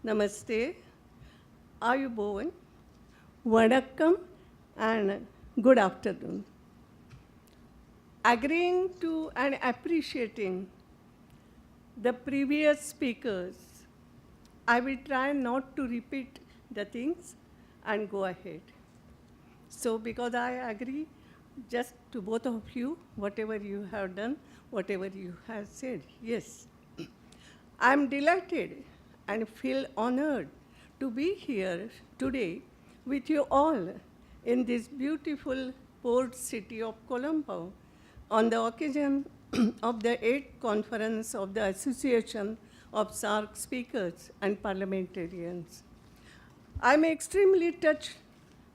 Namaste, Ayubovan, Vanakkam, and good afternoon. Agreeing to and appreciating the previous speakers, I will try not to repeat the things and go ahead. So because I agree just to both of you, whatever you have done, whatever you have said, yes. I'm delighted and feel honored to be here today with you all in this beautiful port city of Colombo on the occasion of the 8th conference of the Association of SAARC Speakers and Parliamentarians. I'm extremely touched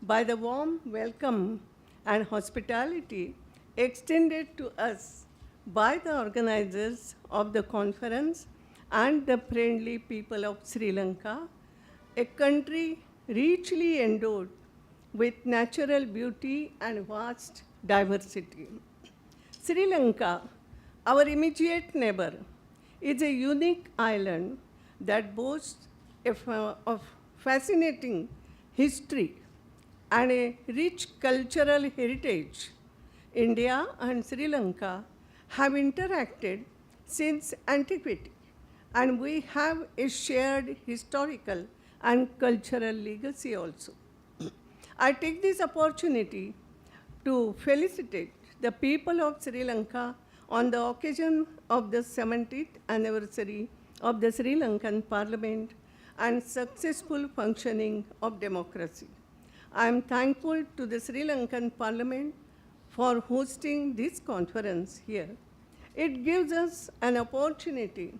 by the warm welcome and hospitality extended to us by the organizers of the conference and the friendly people of Sri Lanka, a country richly endowed with natural beauty and vast diversity. Sri Lanka, our immediate neighbor, is a unique island that boasts of fascinating history and a rich cultural heritage. India and Sri Lanka have interacted since antiquity, and we have a shared historical and cultural legacy also. I take this opportunity to felicitate the people of Sri Lanka on the occasion of the 70th anniversary of the Sri Lankan Parliament and successful functioning of democracy. I am thankful to the Sri Lankan Parliament for hosting this conference here. It gives us an opportunity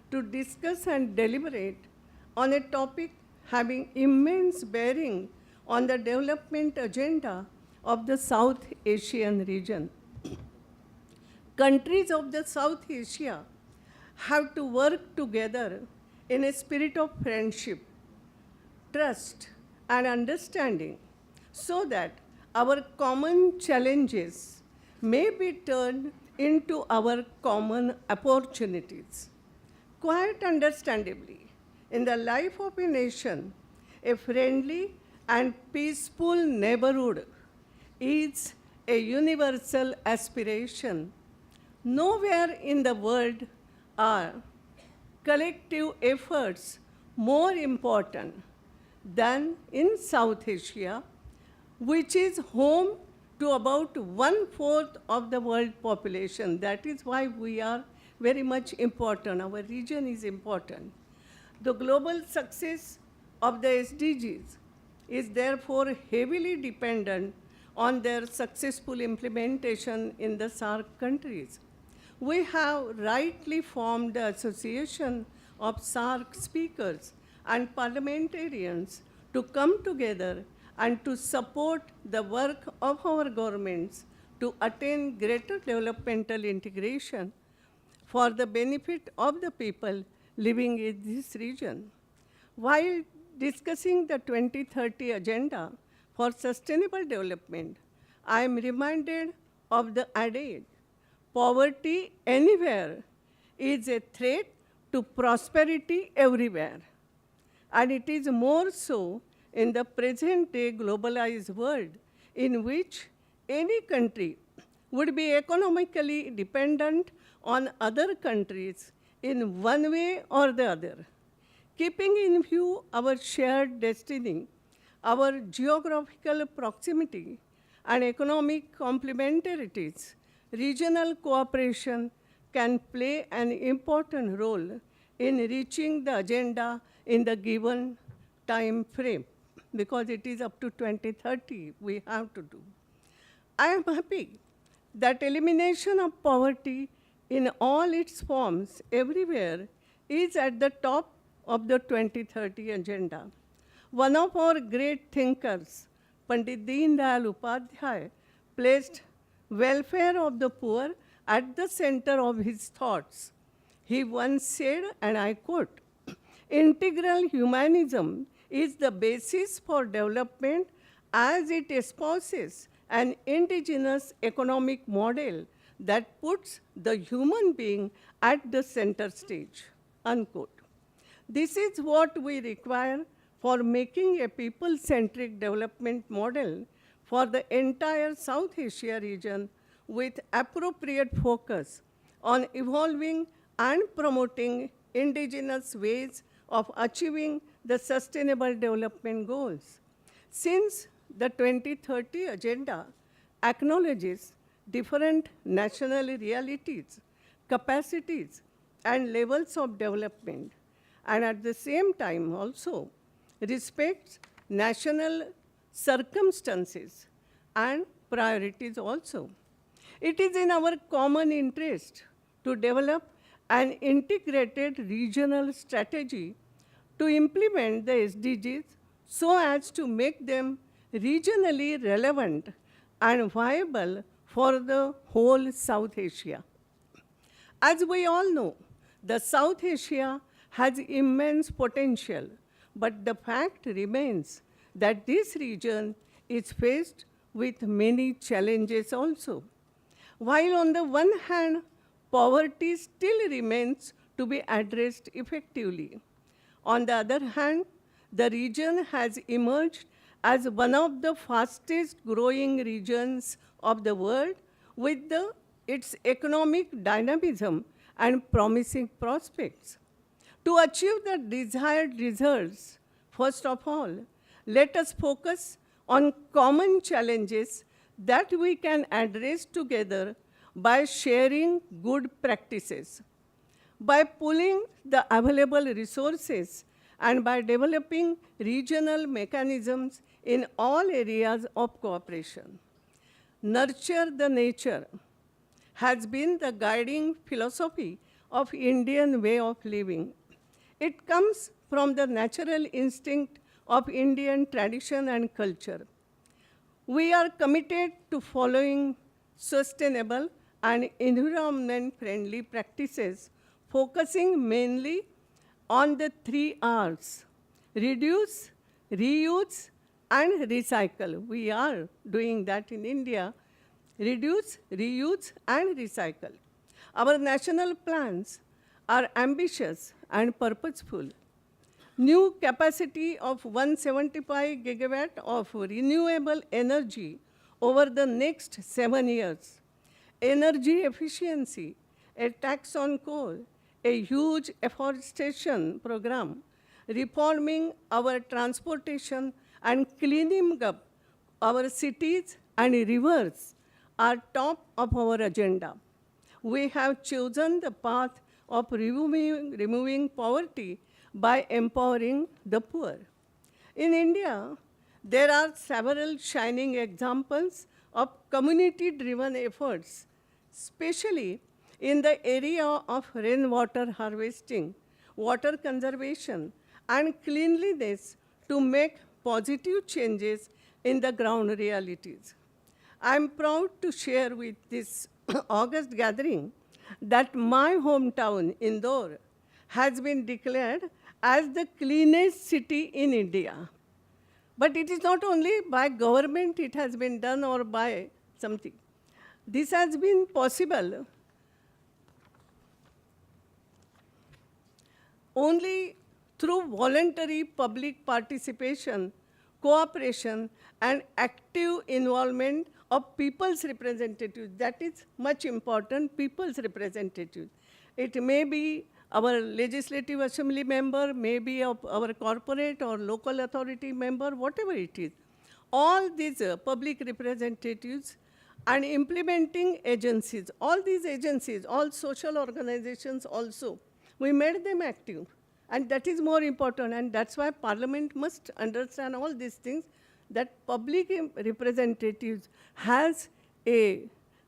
to discuss and deliberate on a topic having immense bearing on the development agenda of the South Asian region. Countries of the South Asia have to work together in a spirit of friendship, trust, and understanding so that our common challenges may be turned into our common opportunities. Quite understandably, in the life of a nation, a friendly and peaceful neighborhood is a universal aspiration. Nowhere in the world are collective efforts more important than in South Asia, which is home to about 1/4 of the world population. That is why we are very much important. Our region is important. The global success of the SDGs is therefore heavily dependent on their successful implementation in the SAARC countries. We have rightly formed the Association of SAARC speakers and parliamentarians to come together and to support the work of our governments to attain greater developmental integration for the benefit of the people living in this region. While discussing the 2030 Agenda for Sustainable Development, I am reminded of the adage, poverty anywhere is a threat to prosperity everywhere. And it is more so in the present-day globalized world in which any country would be economically dependent on other countries in one way or the other. Keeping in view our shared destiny, our geographical proximity, and economic complementarities, regional cooperation can play an important role in reaching the agenda in the given time frame, because it is up to 2030 we have to do. I am happy that elimination of poverty in all its forms everywhere is at the top of the 2030 agenda. One of our great thinkers, Pandit Deen Dayal Upadhyay, placed welfare of the poor at the center of his thoughts. He once said, and I quote, "Integral humanism is the basis for development as it espouses an indigenous economic model that puts the human being at the center stage," unquote. This is what we require for making a people-centric development model for the entire South Asia region with appropriate focus on evolving and promoting indigenous ways of achieving the sustainable development goals. Since the 2030 agenda acknowledges different national realities, capacities, and levels of development, and at the same time also respects national circumstances and priorities also. It is in our common interest to develop an integrated regional strategy to implement the SDGs so as to make them regionally relevant and viable for the whole South Asia. As we all know, the South Asia has immense potential, but the fact remains that this region is faced with many challenges also. While on the one hand, poverty still remains to be addressed effectively. On the other hand, the region has emerged as one of the fastest growing regions of the world with its economic dynamism and promising prospects. To achieve the desired results, first of all, let us focus on common challenges that we can address together by sharing good practices, by pooling the available resources, and by developing regional mechanisms in all areas of cooperation. Nurture the nature has been the guiding philosophy of Indian way of living. It comes from the natural instinct of Indian tradition and culture. We are committed to following sustainable and environment-friendly practices, focusing mainly on the 3 R's: reduce, reuse, and recycle. We are doing that in India. Reduce, reuse, and recycle. Our national plans are ambitious and purposeful. New capacity of 175 gigawatt of renewable energy over the next 7 years. Energy efficiency, a tax on coal, a huge afforestation program, reforming our transportation and cleaning up our cities and rivers are top of our agenda. We have chosen the path of removing poverty by empowering the poor. In India, there are several shining examples of community-driven efforts, especially in the area of rainwater harvesting, water conservation, and cleanliness to make positive changes in the ground realities. I am proud to share with this August gathering that my hometown, Indore, has been declared as the cleanest city in India. But it is not only by government it has been done or by something. This has been possible only through voluntary public participation, cooperation, and active involvement of people's representatives. That is much important, people's representatives. It may be our legislative assembly member, may be of our corporate or local authority member, whatever it is. All these public representatives and implementing agencies, all these agencies, all social organizations also, we made them active. And that is more important, and that's why Parliament must understand all these things, that public representatives has a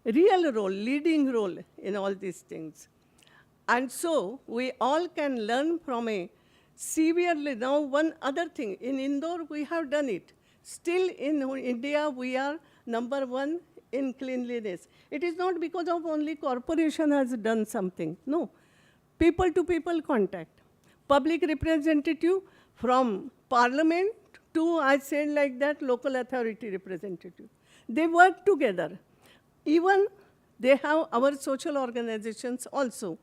real role, leading role in all these things. And so we all can learn from a severely. Now one other thing, in Indore we have done it. Still in India we are #1 in cleanliness. It is not because of only corporation has done something, no. People to people contact. Public representative from parliament to, I said like that, local authority representative. They work together. Even they have our social organizations also.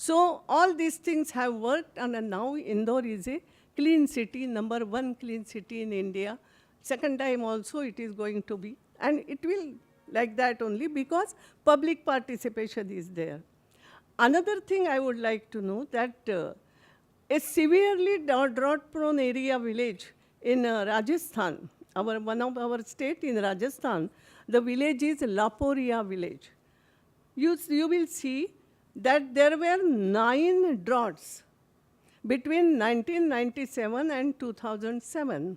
So all these things have worked, and now Indore is a clean city, number one clean city in India. Second time also it is going to be, and it will like that only because public participation is there. Another thing I would like to know that a severely drought-prone area village in Rajasthan, one of our state in Rajasthan, the village is Laporia village. You will see that there were 9 droughts between 1997 and 2007.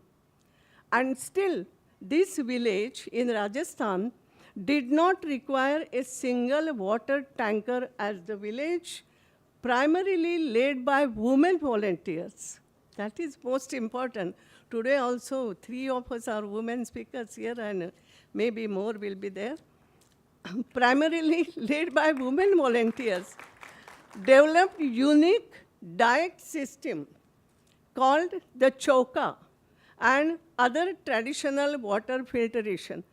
And still, this village in Rajasthan did not require a single water tanker, as the village primarily led by women volunteers. That is most important. Today also, 3 of us are women speakers here, and maybe more will be there. Primarily led by women volunteers, developed unique diet system called the choka and other traditional water filtration.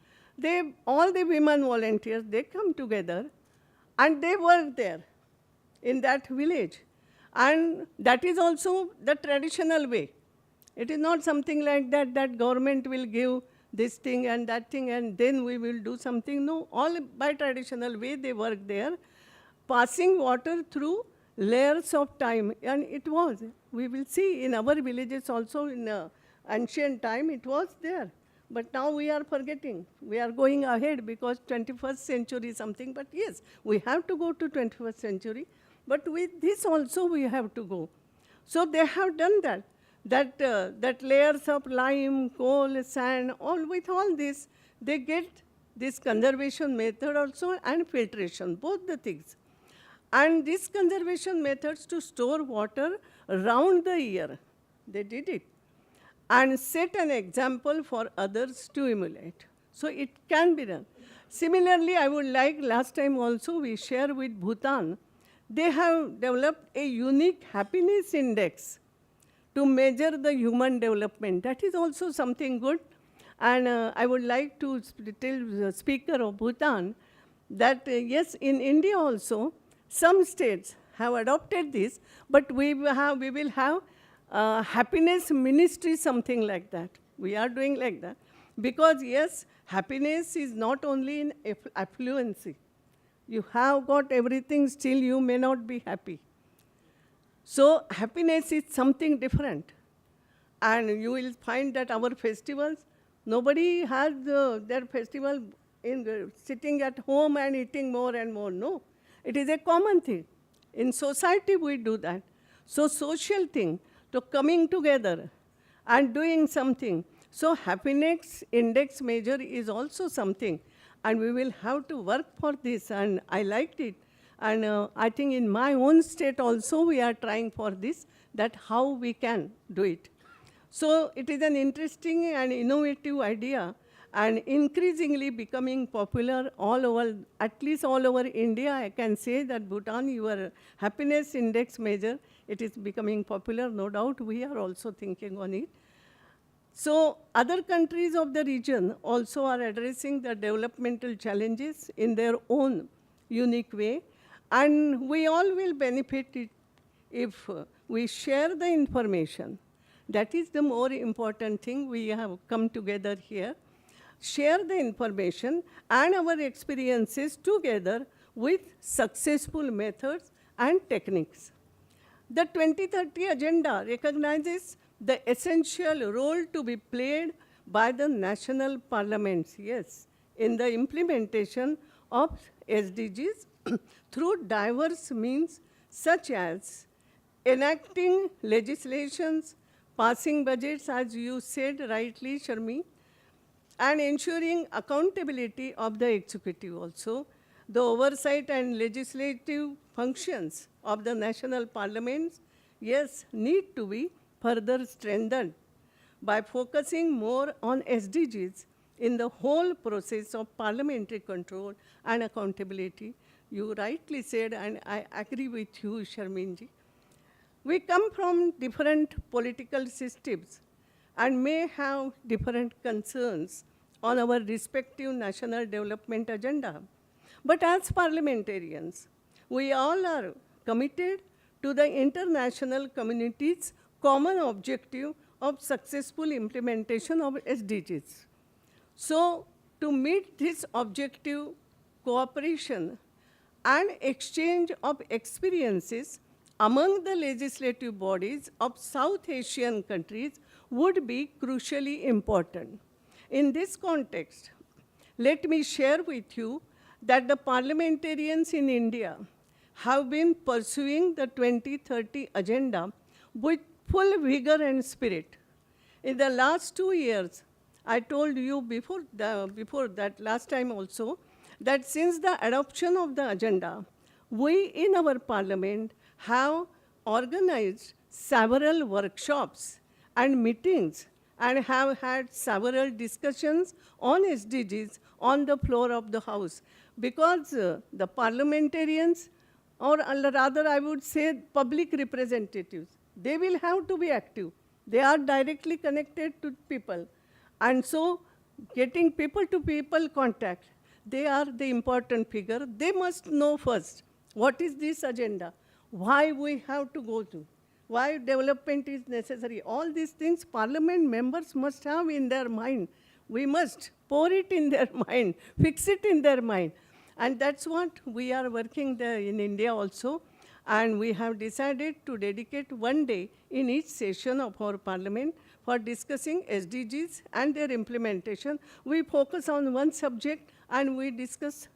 All the women volunteers, they come together and they work there in that village. And that is also the traditional way. It is not something like that government will give this thing and that thing and then we will do something. No, all by traditional way they work there, passing water through layers of time. And it was, we will see in our villages also in ancient time it was there. But now we are forgetting. We are going ahead because 21st century something. But yes, we have to go to 21st century. But with this also we have to go. So they have done that. That layers of lime, coal, sand, with all this, they get this conservation method also and filtration, both the things. And these conservation methods to store water around the year, they did it. And set an example for others to emulate. So it can be done. Similarly, I would like, last time also we share with Bhutan, they have developed a unique happiness index to measure the human development. That is also something good. And I would like to tell the speaker of Bhutan that yes, in India also, some states have adopted this, but we will have happiness ministry, something like that. We are doing like that. Because yes, happiness is not only in affluency. You have got everything, still you may not be happy. So happiness is something different. And you will find that our festivals, nobody has their festival sitting at home and eating more and more. No, it is a common thing. In society we do that. So social thing, to coming together and doing something. So happiness index measure is also something. And we will have to work for this. And I liked it. And I think in my own state also we are trying for this, that how we can do it. So it is an interesting and innovative idea and increasingly becoming popular all over, at least all over India. I can say that Bhutan, your happiness index measure, it is becoming popular, no doubt. We are also thinking on it. So other countries of the region also are addressing the developmental challenges in their own unique way. And we all will benefit it if we share the information. That is the more important thing. We have come together here. Share the information and our experiences together with successful methods and techniques. The 2030 agenda recognizes the essential role to be played by the national parliaments, yes, in the implementation of SDGs through diverse means such as enacting legislations, passing budgets, as you said rightly, Sharmi, and ensuring accountability of the executive also. The oversight and legislative functions of the national parliaments, yes, need to be further strengthened by focusing more on SDGs in the whole process of parliamentary control and accountability. You rightly said, and I agree with you, Sharminji. We come from different political systems and may have different concerns on our respective national development agenda. But as parliamentarians, we all are committed to the international community's common objective of successful implementation of SDGs. So, to meet this objective, cooperation and exchange of experiences among the legislative bodies of South Asian countries would be crucially important. In this context, let me share with you that the parliamentarians in India have been pursuing the 2030 agenda with full vigor and spirit. In the last 2 years, I told you before that last time also, that since the adoption of the agenda, we in our parliament have organized several workshops and meetings and have had several discussions on SDGs on the floor of the House, because the parliamentarians, or rather I would say public representatives, they will have to be active. They are directly connected to people. And so getting people-to-people contact, they are the important figure. They must know first what is this agenda, why we have to go to, why development is necessary. All these things parliament members must have in their mind. We must pour it in their mind, fix it in their mind. And that's what we are working there in India also. And we have decided to dedicate one day in each session of our parliament for discussing SDGs and their implementation. We focus on one subject and we discuss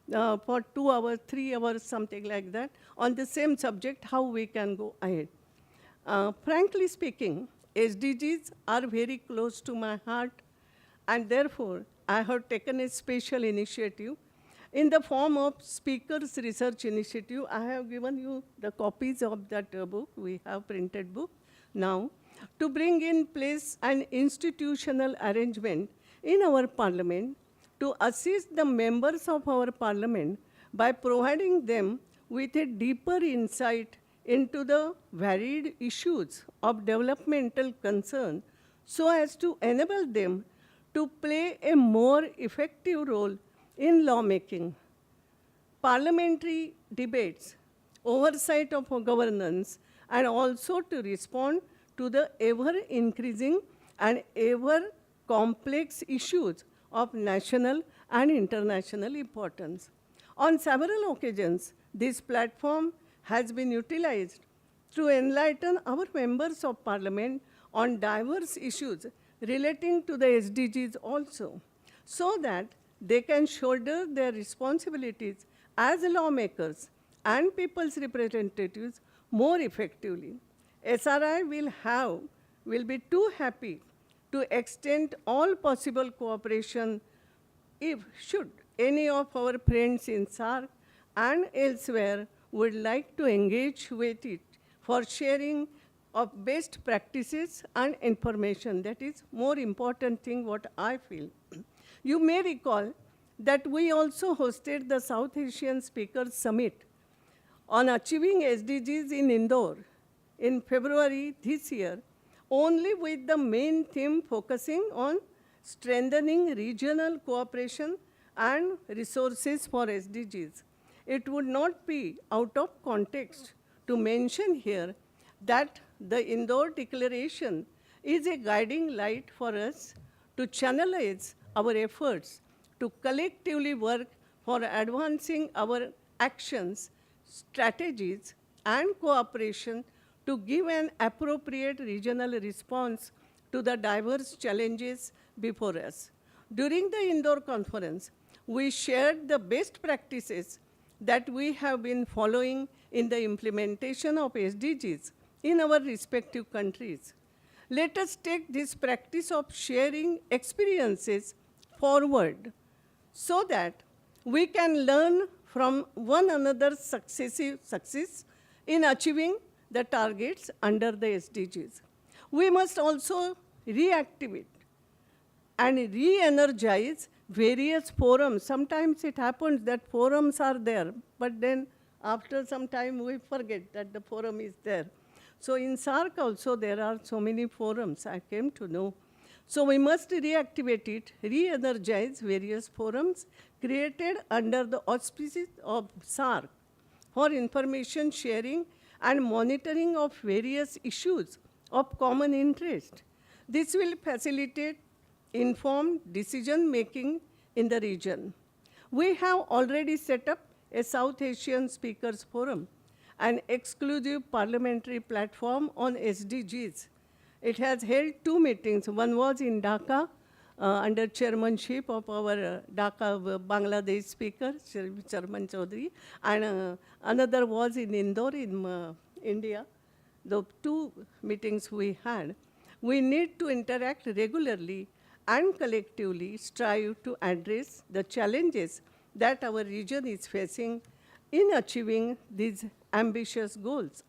for 2 hours, 3 hours, something like that, on the same subject, how we can go ahead. Frankly speaking, SDGs are very close to my heart, and therefore I have taken a special initiative. In the form of Speaker's Research Initiative, I have given you the copies of that book. We have printed book now, to bring in place an institutional arrangement in our parliament to assist the members of our parliament by providing them with a deeper insight into the varied issues of developmental concern, so as to enable them to play a more effective role in lawmaking. Parliamentary debates, oversight of governance, and also to respond to the ever-increasing and ever-complex issues of national and international importance. On several occasions, this platform has been utilized to enlighten our members of parliament on diverse issues relating to the SDGs also, so that they can shoulder their responsibilities as lawmakers and people's representatives more effectively. SRI will be too happy to extend all possible cooperation if should any of our friends in SAARC and elsewhere would like to engage with it for sharing of best practices and information. That is more important thing what I feel. You may recall that we also hosted the South Asian Speakers Summit on achieving SDGs in Indore in February this year, only with the main theme focusing on strengthening regional cooperation and resources for SDGs. It would not be out of context to mention here that the Indore Declaration is a guiding light for us to channelize our efforts to collectively work for advancing our actions, strategies, and cooperation to give an appropriate regional response to the diverse challenges before us. During the Indore conference, we shared the best practices that we have been following in the implementation of SDGs in our respective countries. Let us take this practice of sharing experiences forward so that we can learn from one another's success in achieving the targets under the SDGs. We must also reactivate and re-energize various forums. Sometimes it happens that forums are there, but then after some time we forget that the forum is there. So in SAARC also there are so many forums, I came to know. So we must reactivate it, re-energize various forums created under the auspices of SAARC for information sharing and monitoring of various issues of common interest. This will facilitate informed decision-making in the region. We have already set up a South Asian Speakers Forum, an exclusive parliamentary platform on SDGs. It has held 2 meetings. One was in Dhaka, under chairmanship of our Dhaka Bangladesh speaker, Chairman Chaudhary, and another was in Indore in India. The 2 meetings we had. We need to interact regularly and collectively strive to address the challenges that our region is facing in achieving these ambitious goals.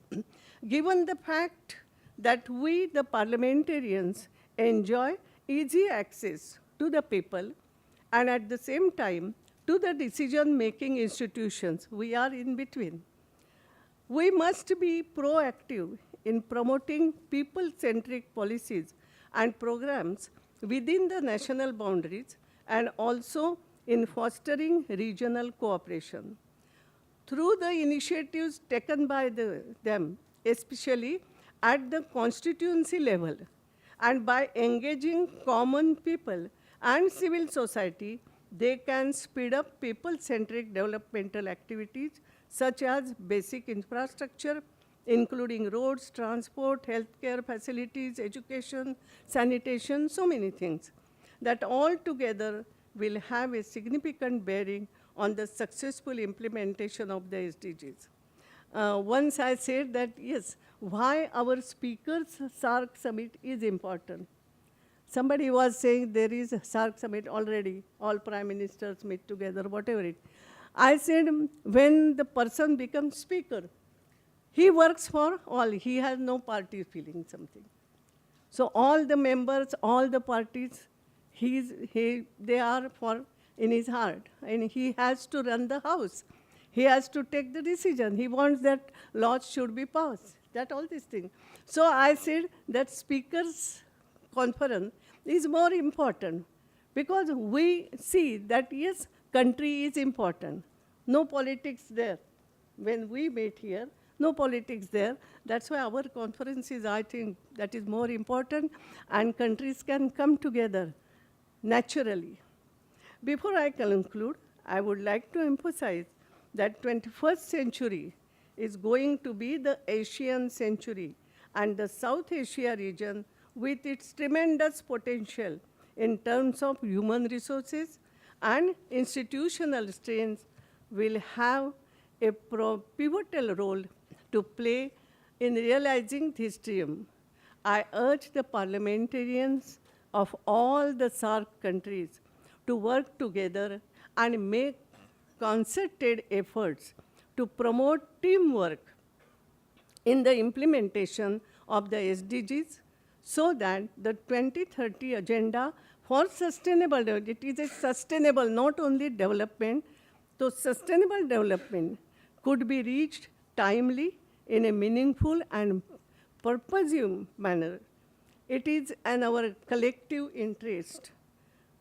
Given the fact that we, the parliamentarians, enjoy easy access to the people and at the same time to the decision-making institutions, we are in between. We must be proactive in promoting people-centric policies and programs within the national boundaries and also in fostering regional cooperation. Through the initiatives taken by them, especially at the constituency level, and by engaging common people and civil society, they can speed up people-centric developmental activities such as basic infrastructure, including roads, transport, healthcare facilities, education, sanitation, so many things, that all together will have a significant bearing on the successful implementation of the SDGs. Once I said that, yes, why our speakers SAARC summit is important. Somebody was saying there is a SAARC summit already, all prime ministers meet together, whatever it. I said, when the person becomes speaker, he works for all, he has no party feeling something. So all the members, all the parties, they are for in his heart, and he has to run the house. He has to take the decision. He wants that laws should be passed, that all these things. So I said that speakers conference is more important because we see that, yes, country is important. No politics there. When we meet here, no politics there. That's why our conference is, I think, that is more important, and countries can come together naturally. Before I conclude, I would like to emphasize that 21st century is going to be the Asian century, and the South Asia region, with its tremendous potential in terms of human resources and institutional strengths, will have a pivotal role to play in realizing this dream. I urge the parliamentarians of all the SAARC countries to work together and make concerted efforts to promote teamwork in the implementation of the SDGs so that the 2030 agenda for sustainable development, it is a sustainable, not only development, so sustainable development could be reached timely in a meaningful and purposive manner. It is in our collective interest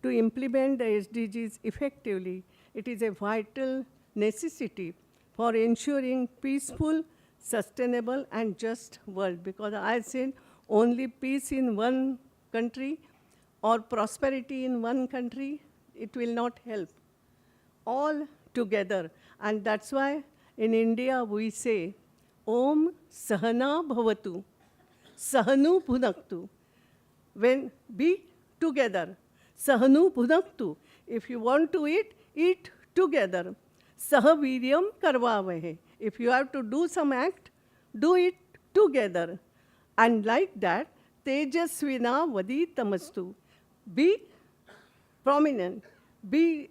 to implement the SDGs effectively. It is a vital necessity for ensuring peaceful, sustainable, and just world. Because I said only peace in one country or prosperity in one country, it will not help. All together. And that's why in India we say, Om Sahana Bhavatu, Sahanu Bhunaktu. When be together, Sahanu Bhunaktu. If you want to eat together. Sahaviryam karvavahe. If you have to do some act, do it together. And like that, Tejasvina Vaditamastu. Be prominent, be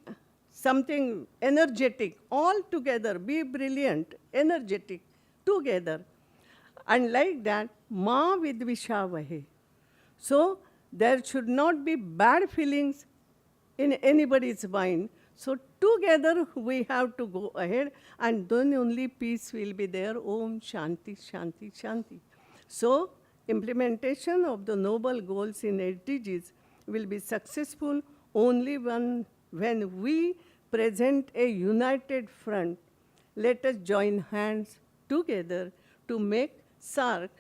something energetic, all together, be brilliant, energetic, together. And like that, Ma Vidvishavahe. So there should not be bad feelings in anybody's mind. So together we have to go ahead, and then only peace will be there. Om Shanti, Shanti, Shanti. So implementation of the noble goals in SDGs will be successful only when we present a united front, Let us join hands together to make SAARC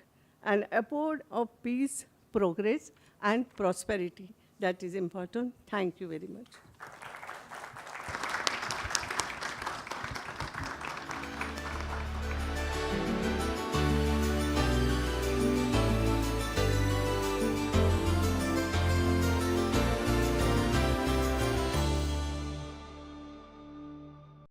an abode of peace, progress, and prosperity. That is important. Thank you very much.